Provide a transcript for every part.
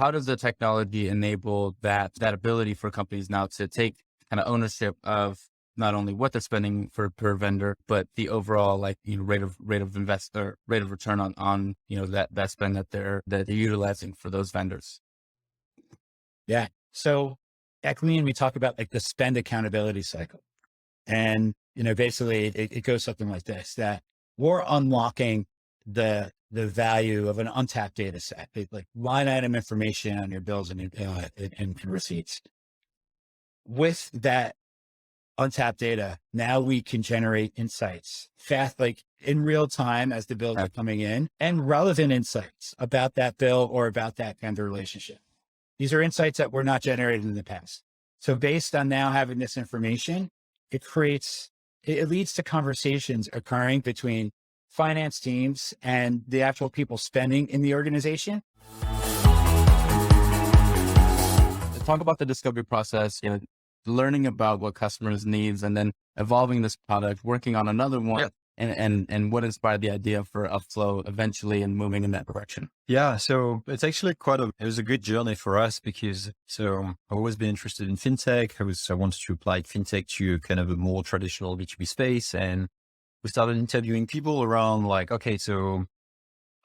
how does the technology enable that ability for companies now to take kind of ownership of not only what they're spending per vendor, but the overall rate of investor rate of return on that spend that they're utilizing for those vendors? Yeah. So at Glean, we talk about like the spend accountability cycle. And, basically it goes something like this, that we're unlocking the value of an untapped data set, like line item information on your bills and receipts. With that untapped data, now we can generate insights fast, like in real time as the bills are coming in, and relevant insights about that bill or about that vendor relationship. These are insights that were not generated in the past. So based on now having this information, it leads to conversations occurring between finance teams and the actual people spending in the organization. Talk about the discovery process, learning about what customers needs and then evolving this product, working on another one. Yeah. And what inspired the idea for Upflow eventually and moving in that direction? Yeah. So it's actually it was a good journey for us because I've always been interested in FinTech. I wanted to apply FinTech to kind of a more traditional B2B space. And we started interviewing people around like, okay, so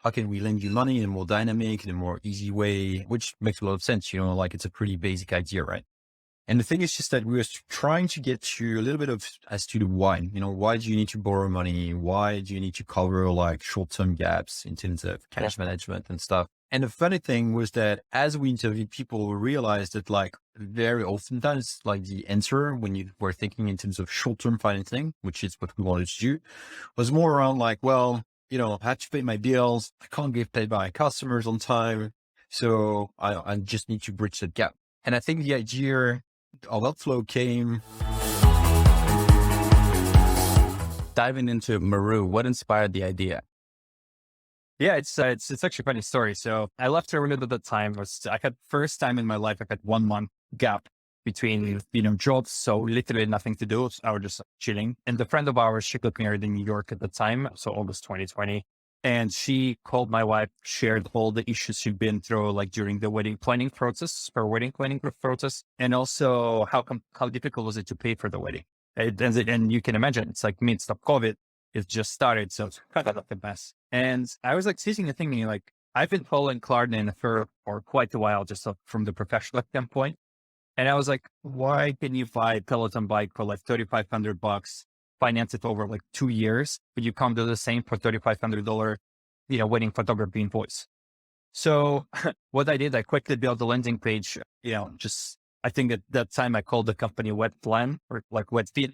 how can we lend you money in a more dynamic, in a more easy way, which makes a lot of sense, like it's a pretty basic idea, right? And the thing is just that we were trying to get to a little bit as to the why, why do you need to borrow money? Why do you need to cover like short-term gaps in terms of cash management and stuff? And the funny thing was that as we interviewed people, we realized that like very oftentimes, like the answer when you were thinking in terms of short-term financing, which is what we wanted to do, was more around like, well, I have to pay my bills. I can't get paid by my customers on time. So I just need to bridge that gap. And I think the idea of Upflow came. Diving into Maroo, what inspired the idea? Yeah, it's actually a funny story. So I left Revolut at the time. I had first time in my life, I had 1 month gap between, jobs. So literally nothing to do. I was just chilling. And a friend of ours, she got married in New York at the time. So August 2020. And she called my wife, shared all the issues she'd been through, like during the wedding planning process, and also how difficult was it to pay for the wedding. And you can imagine, it's like midst of COVID, it just started. So it's kind of like a mess. And I was like sitting and thinking, like, I've been following Klarna for quite a while, just from the professional standpoint. And I was like, why can you buy a Peloton bike for like $3,500? Finance it over like 2 years, but you can't do the same for $3,500, wedding photography invoice. So what I did, I quickly built a landing page, I think at that time I called the company Wet Plan or like Wet Feet.